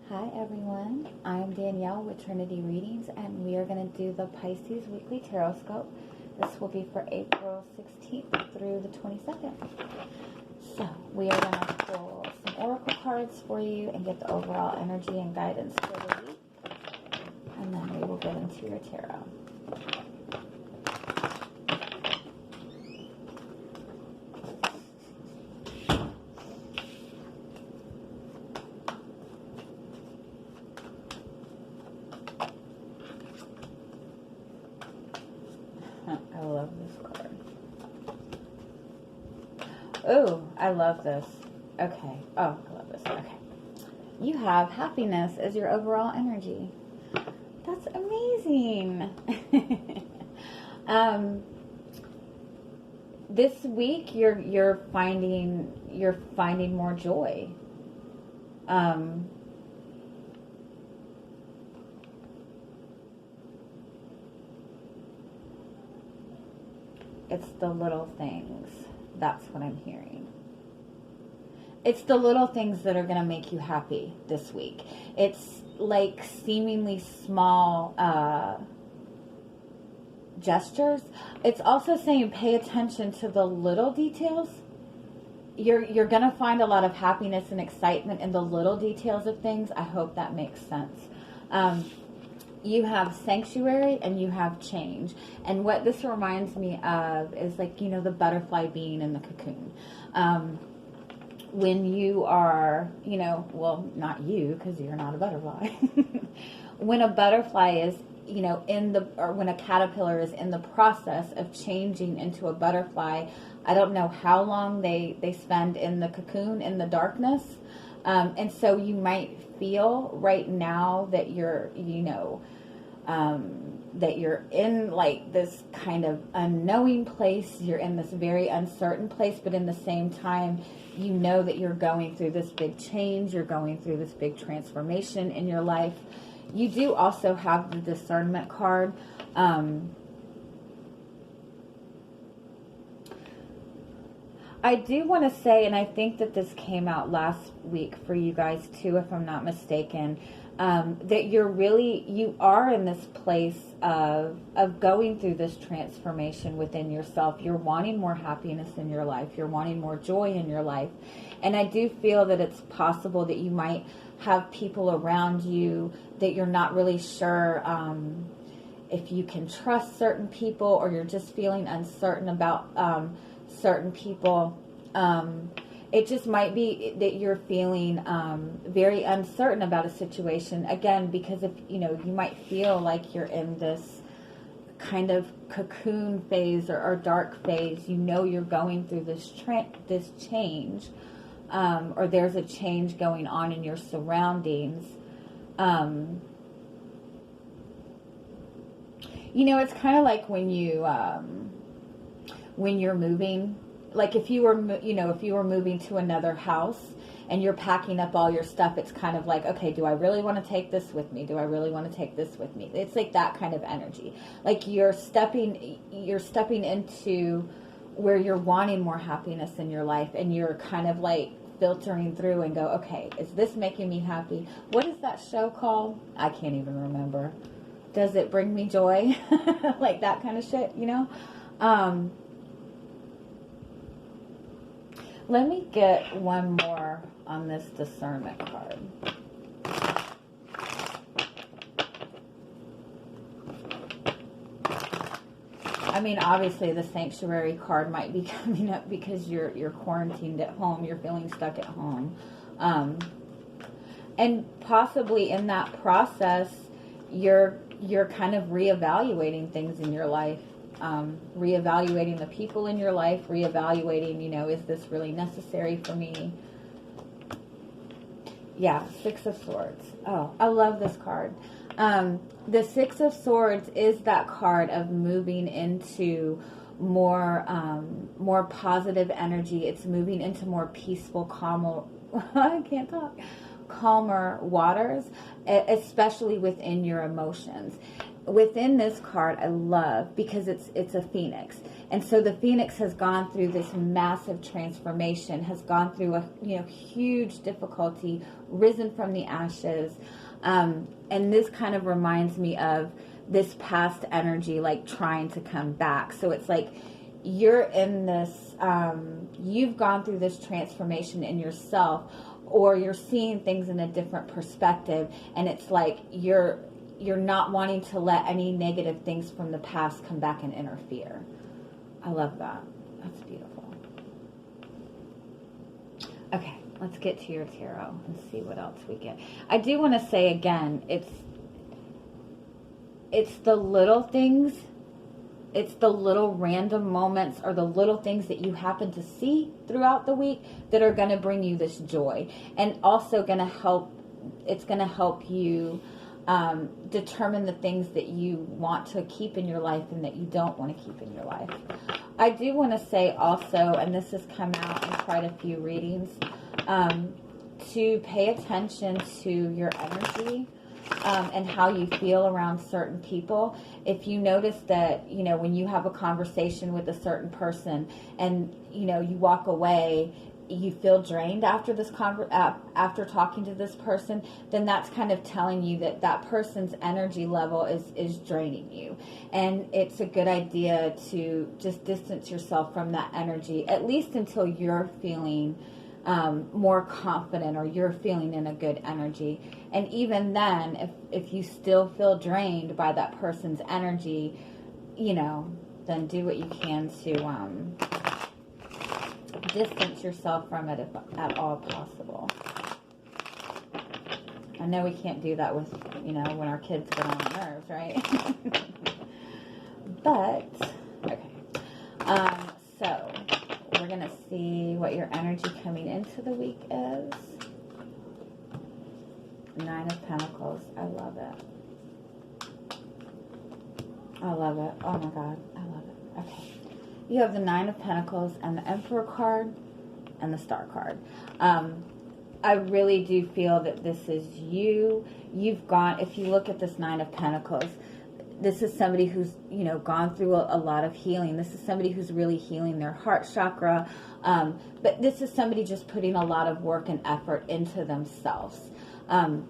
Hi everyone, I'm Danielle with Trinity Readings, and we are going to do the Pisces Weekly Tarotscope. This will be for April 16th through the 22nd. So we are going to pull some oracle cards for you and get the overall energy and guidance for the week, and then we will get into your tarot. I love this card. Oh, I love this. Okay. Oh, I love this. Okay. You have happiness as your overall energy. That's amazing. This week you're finding more joy. It's the little things. That's what I'm hearing. It's the little things that are going to make you happy this week. It's like seemingly small gestures. It's also saying pay attention to the little details. You're going to find a lot of happiness and excitement in the little details of things. I hope that makes sense. You have sanctuary and you have change. And what this reminds me of is, like, you know, the butterfly being in the cocoon. When you are, you know, well, not you, because you're not a butterfly. When a butterfly is, you know, or when a caterpillar is in the process of changing into a butterfly, I don't know how long they spend in the cocoon, in the darkness. And so you might feel right now that you're, you know, that you're in like this kind of unknowing place. You're in this very uncertain place, but in the same time, you know that you're going through this big change. You're going through this big transformation in your life. You do also have the discernment card. I do want to say, and I think that this came out last week for you guys too, if I'm not mistaken, that you are in this place of going through this transformation within yourself. You're wanting more happiness in your life. You're wanting more joy in your life. And I do feel that it's possible that you might have people around you that you're not really sure if you can trust certain people, or you're just feeling uncertain about certain people. It just might be that you're feeling very uncertain about a situation, again, because if you know, you might feel like you're in this kind of cocoon phase or dark phase. You know, you're going through this change, or there's a change going on in your surroundings. You know, it's kind of like when you're moving. Like if you were moving to another house and you're packing up all your stuff, it's kind of like, okay, do I really want to take this with me? Do I really want to take this with me? It's like that kind of energy. Like you're stepping into where you're wanting more happiness in your life, and you're kind of like filtering through and go, okay, is this making me happy? What is that show called? I can't even remember. Does it bring me joy? Like that kind of shit, you know? Let me get one more on this discernment card. I mean, obviously the sanctuary card might be coming up because you're quarantined at home. You're feeling stuck at home. And possibly in that process, you're kind of reevaluating things in your life. Reevaluating the people in your life, reevaluating, you know, is this really necessary for me? Yeah, Six of Swords. Oh, I love this card. The Six of Swords is that card of moving into more positive energy. It's moving into more peaceful, calmer, I can't talk, calmer waters, especially within your emotions. Within this card, I love, because it's a phoenix. And so the Phoenix has gone through this massive transformation, has gone through a huge difficulty, risen from the ashes. And this kind of reminds me of this past energy, like trying to come back. So it's like you're in this, you've gone through this transformation in yourself, or you're seeing things in a different perspective. And it's like you're not wanting to let any negative things from the past come back and interfere. I love that. That's beautiful. Okay, let's get to your tarot and see what else we get. I do want to say again, it's the little things, it's the little random moments or the little things that you happen to see throughout the week that are going to bring you this joy, and also going to help, it's going to help you determine the things that you want to keep in your life and that you don't want to keep in your life. I do want to say also, and this has come out in quite a few readings, to pay attention to your energy and how you feel around certain people. If you notice that, when you have a conversation with a certain person and, you walk away, you feel drained after this after talking to this person, then that's kind of telling you that that person's energy level is draining you. And it's a good idea to just distance yourself from that energy, at least until you're feeling more confident, or you're feeling in a good energy. And even then, if you still feel drained by that person's energy, then do what you can to distance yourself from it if at all possible. I know we can't do that with, when our kids get on our nerves, right? But, okay. So, we're going to see what your energy coming into the week is. 9 of Pentacles. I love it. I love it. Oh my God. I love it. Okay. You have the 9 of Pentacles and the Emperor card and the Star card. I really do feel that this is you. You've gone, if you look at this 9 of Pentacles, this is somebody who's, gone through a lot of healing. This is somebody who's really healing their heart chakra. But this is somebody just putting a lot of work and effort into themselves. And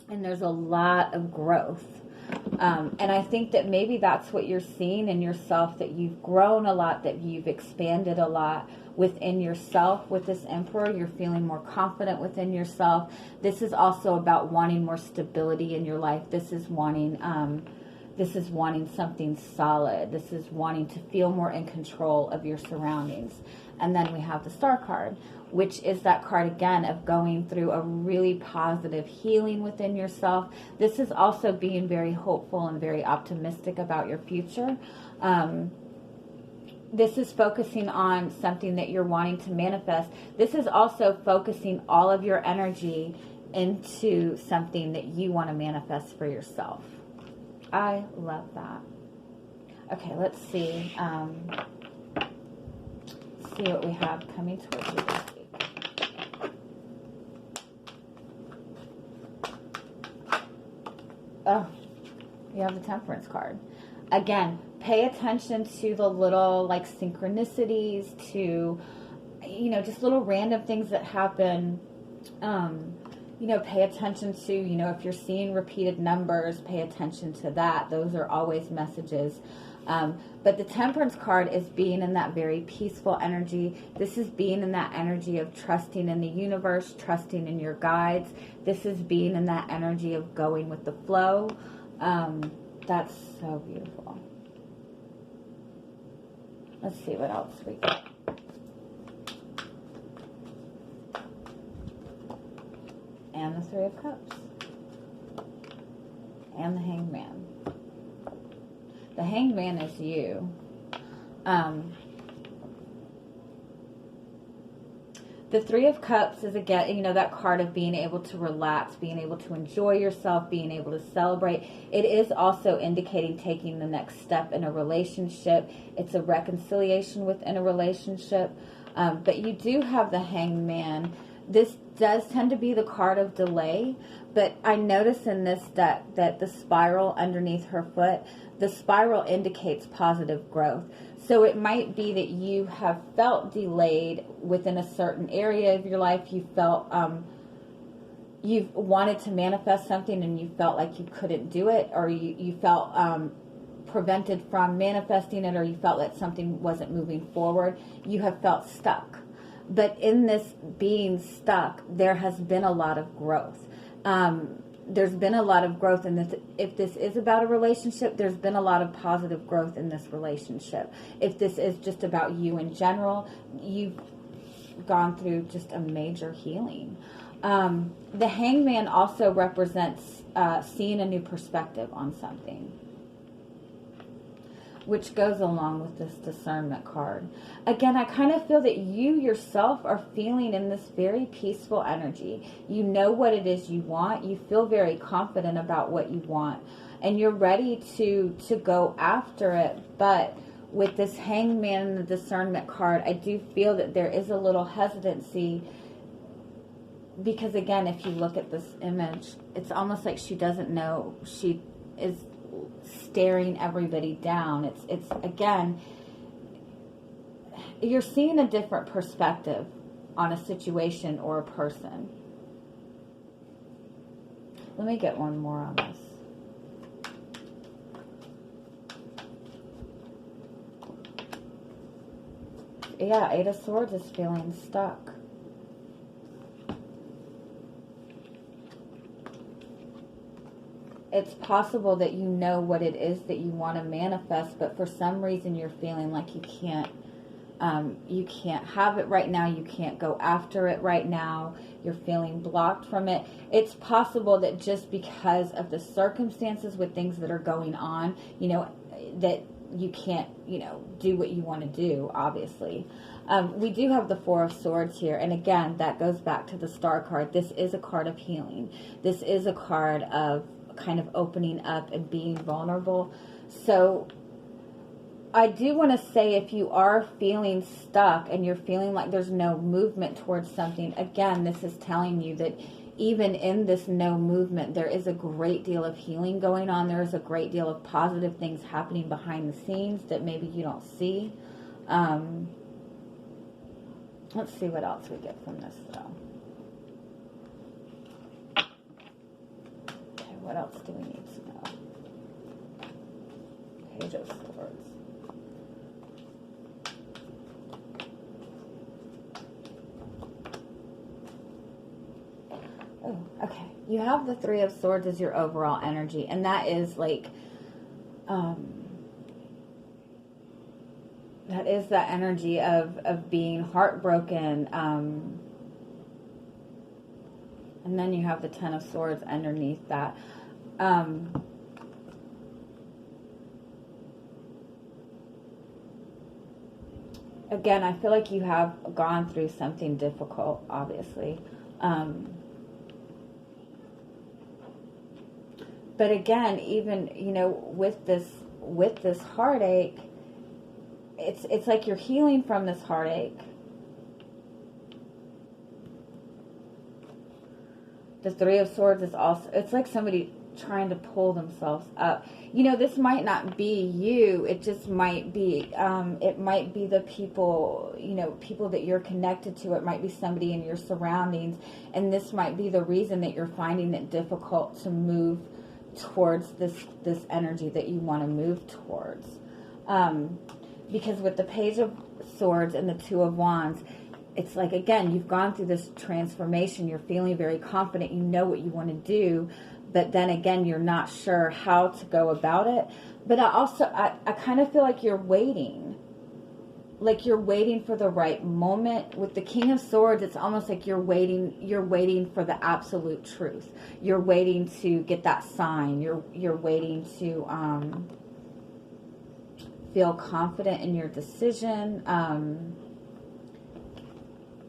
there's a lot of growth. And I think that maybe that's what you're seeing in yourself, that you've grown a lot, that you've expanded a lot within yourself. With this Emperor, you're feeling more confident within yourself. This is also about wanting more stability in your life. This is wanting something solid. This is wanting to feel more in control of your surroundings. And then we have the Star card, which is that card again of going through a really positive healing within yourself. This is also being very hopeful and very optimistic about your future. This is focusing on something that you're wanting to manifest. This is also focusing all of your energy into something that you want to manifest for yourself. I love that. Okay, let's see. See what we have coming towards you this week. Oh, you have the Temperance card. Again, pay attention to the little synchronicities, to, just little random things that happen. Pay attention to, if you're seeing repeated numbers, pay attention to that. Those are always messages. But the Temperance card is being in that very peaceful energy. This is being in that energy of trusting in the universe, trusting in your guides. This is being in that energy of going with the flow. That's so beautiful. Let's see what else we got. And the 3 of Cups. And the Hangman. The Hangman is you. The 3 of Cups is, again, that card of being able to relax, being able to enjoy yourself, being able to celebrate. It is also indicating taking the next step in a relationship. It's a reconciliation within a relationship. But you do have the Hangman. This does tend to be the card of delay, but I notice in this deck that the spiral underneath her foot, the spiral indicates positive growth. So it might be that you have felt delayed within a certain area of your life. You felt you've wanted to manifest something and you felt like you couldn't do it, or you felt prevented from manifesting it, or you felt that something wasn't moving forward. You have felt stuck. But in this being stuck, there has been a lot of growth. There's been a lot of growth in this. If this is about a relationship, there's been a lot of positive growth in this relationship. If this is just about you in general, you've gone through just a major healing. The Hangman also represents seeing a new perspective on something, which goes along with this discernment card. Again, I kind of feel that you yourself are feeling in this very peaceful energy. You know what it is you want. You feel very confident about what you want. And you're ready to go after it. But with this Hangman and the discernment card, I do feel that there is a little hesitancy. Because again, if you look at this image, it's almost like she doesn't know. She is staring everybody down. It's again, you're seeing a different perspective on a situation or a person. Let me get one more on this. Yeah, Eight of Swords is feeling stuck. It's possible that you know what it is that you want to manifest, but for some reason you're feeling like you can't have it right now. You can't go after it right now. You're feeling blocked from it. It's possible that just because of the circumstances with things that are going on, that you can't, do what you want to do, obviously. We do have the Four of Swords here. And again, that goes back to the Star card. This is a card of healing. This is a card of kind of opening up and being vulnerable. So I do want to say, if you are feeling stuck and you're feeling like there's no movement towards something, again, this is telling you that even in this no movement, there is a great deal of healing going on. There is a great deal of positive things happening behind the scenes that maybe you don't see. Let's see what else we get from this, though. What else do we need to know? Page of Swords. Oh, okay. You have the Three of Swords as your overall energy, and that is like, that is that energy of being heartbroken. And then you have the Ten of Swords underneath that. Again, I feel like you have gone through something difficult, obviously. But again, even, with this heartache, it's like you're healing from this heartache. The Three of Swords is also, it's like somebody trying to pull themselves up. This might not be you. It just might be, it might be the people, people that you're connected to. It might be somebody in your surroundings. And this might be the reason that you're finding it difficult to move towards this energy that you want to move towards. Because with the Page of Swords and the Two of Wands, it's like, again, you've gone through this transformation. You're feeling very confident. You know what you want to do. But then again, you're not sure how to go about it. But I kind of feel like you're waiting. Like you're waiting for the right moment. With the King of Swords, it's almost like you're waiting for the absolute truth. You're waiting to get that sign. You're waiting to feel confident in your decision.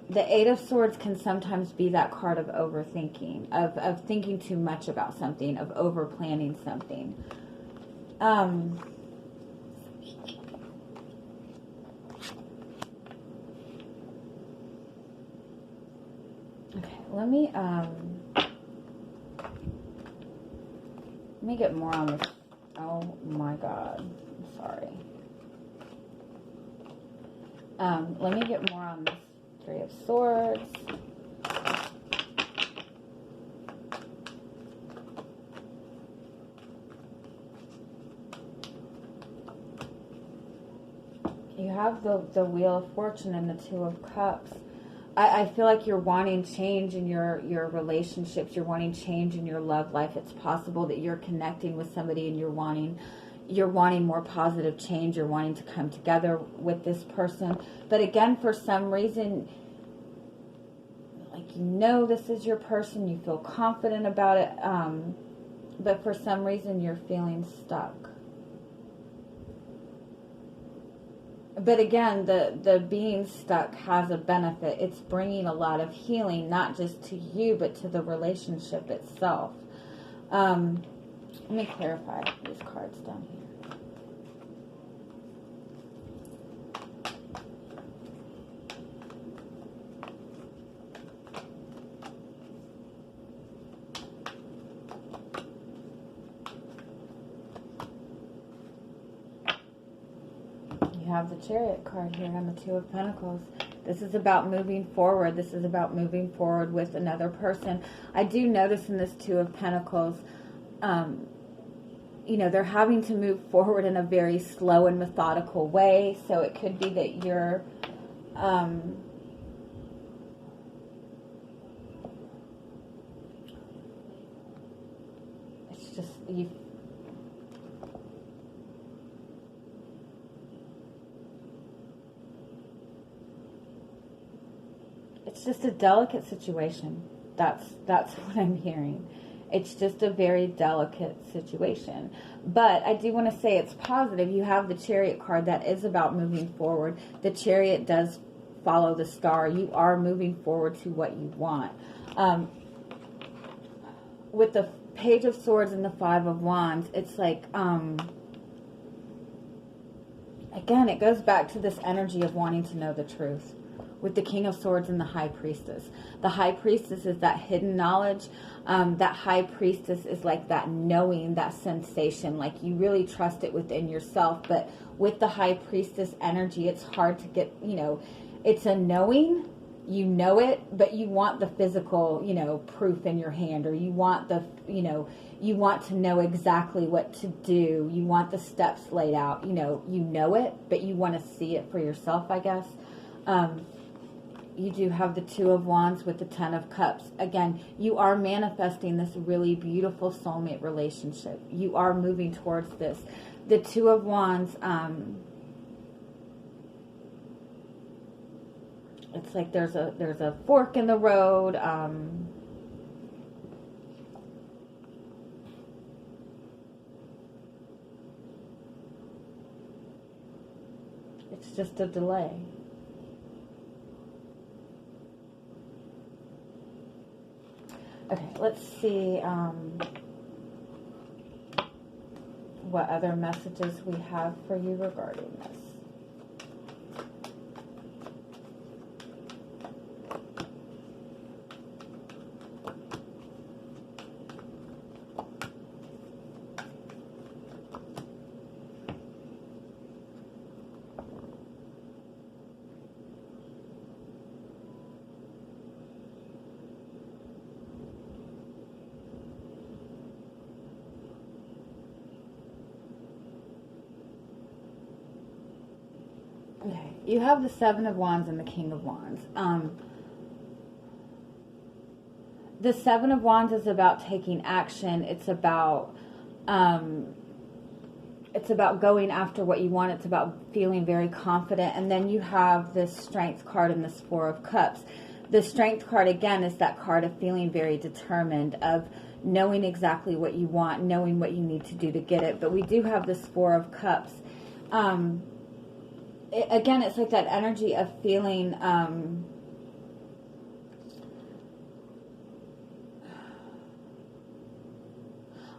The Eight of Swords can sometimes be that card of overthinking, of thinking too much about something, of over planning something. Okay, let me get more on this. Oh my God. I'm sorry. Let me get more on this Three of Swords. You have the Wheel of Fortune and the Two of Cups. I feel like you're wanting change in your relationships. You're wanting change in your love life. It's possible that you're connecting with somebody and you're wanting more positive change. You're wanting to come together with this person. But again, for some reason, like, you know this is your person. You feel confident about it. But for some reason, you're feeling stuck. But again, the being stuck has a benefit. It's bringing a lot of healing, not just to you, but to the relationship itself. Let me clarify these cards down here. You have the Chariot card here and the Two of Pentacles. This is about moving forward. This is about moving forward with another person. I do notice in this Two of Pentacles, you know, they're having to move forward in a very slow and methodical way. So it could be that you're, it's just, it's just a delicate situation. That's what I'm hearing. It's just a very delicate situation. But I do want to say it's positive. You have the Chariot card that is about moving forward. The Chariot does follow the star. You are moving forward to what you want. With the Page of Swords and the Five of Wands, it's like, again, it goes back to this energy of wanting to know the truth. With the King of Swords and the High Priestess. The High Priestess is that hidden knowledge. That High Priestess is like that knowing, that sensation. Like you really trust it within yourself. But with the High Priestess energy, it's hard to get, you know, it's a knowing. You know it, but you want the physical, you know, proof in your hand. Or you want the, you want to know exactly what to do. You want the steps laid out. You know it, but you want to see it for yourself, I guess. You do have the Two of Wands with the Ten of Cups. Again, you are manifesting this really beautiful soulmate relationship. You are moving towards this. The Two of Wands, it's like there's a fork in the road. It's just a delay. Okay, let's see what other messages we have for you regarding this. Okay, you have the Seven of Wands and the King of Wands. The Seven of Wands is about taking action. It's about going after what you want. It's about feeling very confident. And then you have this Strength card and this Four of Cups. The Strength card, again, is that card of feeling very determined, of knowing exactly what you want, knowing what you need to do to get it. But we do have this Four of Cups. Again, it's like that energy of feeling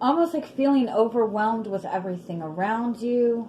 almost like feeling overwhelmed with everything around you.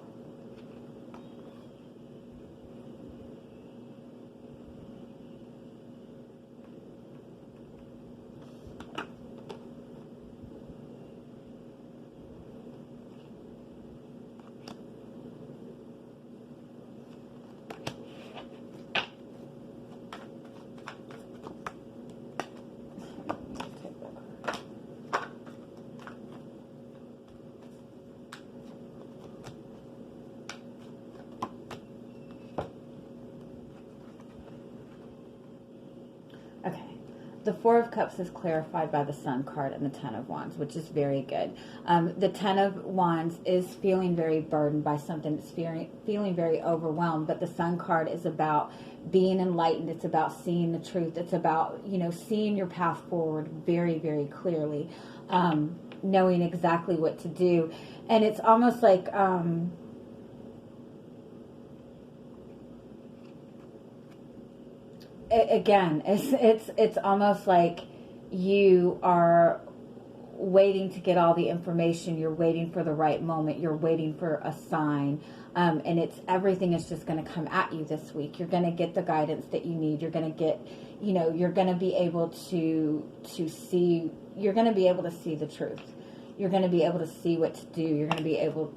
the Four of Cups is clarified by the Sun card and the Ten of Wands, which is very good. The Ten of Wands is feeling very burdened by something. It's feeling very overwhelmed, but the Sun card is about being enlightened. It's about seeing the truth. It's about, you know, seeing your path forward very, very clearly, knowing exactly what to do. And it's almost like... again, it's almost like you are waiting to get all the information. You're waiting for the right moment. You're waiting for a sign. And it's everything is just going to come at you this week. You're going to get the guidance that you need. You're going to get, you know, you're going to be able to see, you're going to be able to see the truth. You're going to be able to see what to do. You're going to be able,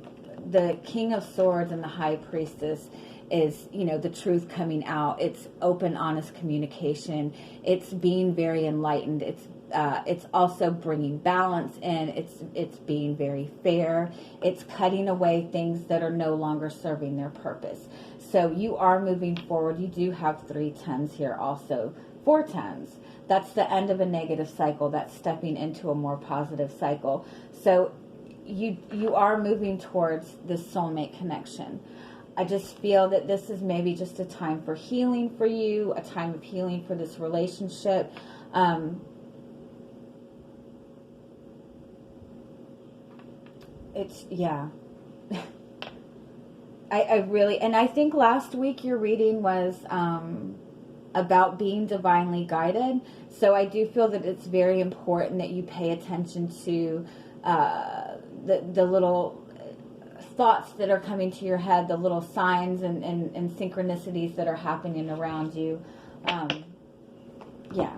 the King of Swords and the High Priestess is, you know, the truth coming out. It's open, honest communication. It's being very enlightened. It's also bringing balance in. It's being very fair. It's cutting away things that are no longer serving their purpose. So you are moving forward. You do have 3 tens here also. 4 tens. That's the end of a negative cycle. That's stepping into a more positive cycle. So you are moving towards this soulmate connection. I just feel that this is maybe just a time for healing for you, a time of healing for this relationship. Yeah. I really, and I think last week your reading was about being divinely guided. So I do feel that it's very important that you pay attention to the little thoughts that are coming to your head, the little signs and synchronicities that are happening around you. Yeah.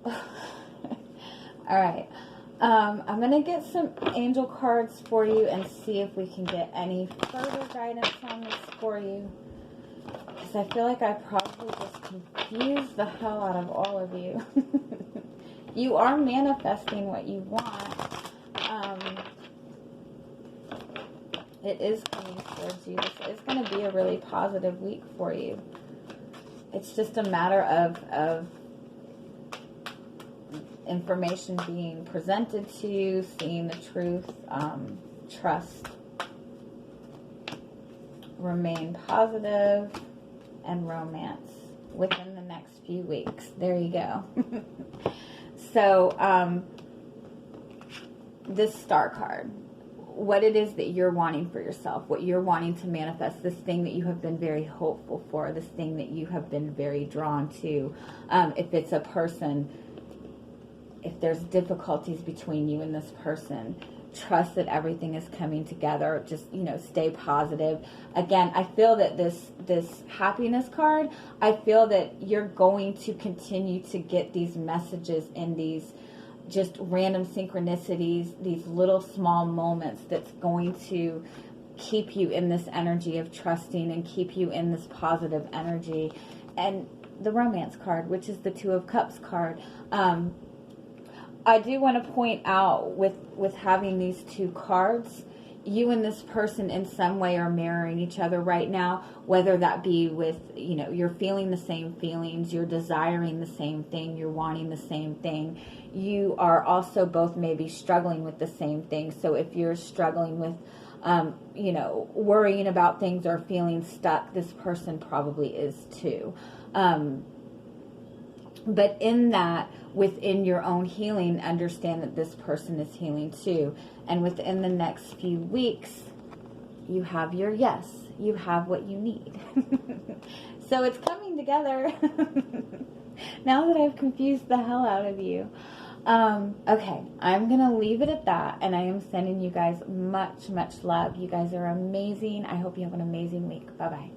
All right. I'm going to get some angel cards for you and see if we can get any further guidance on this for you. Because I feel like I probably just confused the hell out of all of you. You are manifesting what you want. It is coming towards you. This is going to be a really positive week for you. It's just a matter of information being presented to you, seeing the truth, trust, remain positive, and romance within the next few weeks. There you go. So, this star card, what it is that you're wanting for yourself, what you're wanting to manifest, this thing that you have been very hopeful for, this thing that you have been very drawn to. If it's a person, if there's difficulties between you and this person, trust that everything is coming together. Just, you know, stay positive. Again, I feel that this happiness card, I feel that you're going to continue to get these messages in these just random synchronicities, these little small moments that's going to keep you in this energy of trusting and keep you in this positive energy. And the romance card, which is the Two of Cups card, I do want to point out with having these 2 cards, you and this person in some way are mirroring each other right now, whether that be with, you know, you're feeling the same feelings, you're desiring the same thing, you're wanting the same thing. You are also both maybe struggling with the same thing. So if you're struggling with, you know, worrying about things or feeling stuck, this person probably is too. But in that, within your own healing, understand that this person is healing too. And within the next few weeks, you have your yes. You have what you need. So it's coming together. Now that I've confused the hell out of you. Okay, I'm going to leave it at that. And I am sending you guys much, much love. You guys are amazing. I hope you have an amazing week. Bye-bye.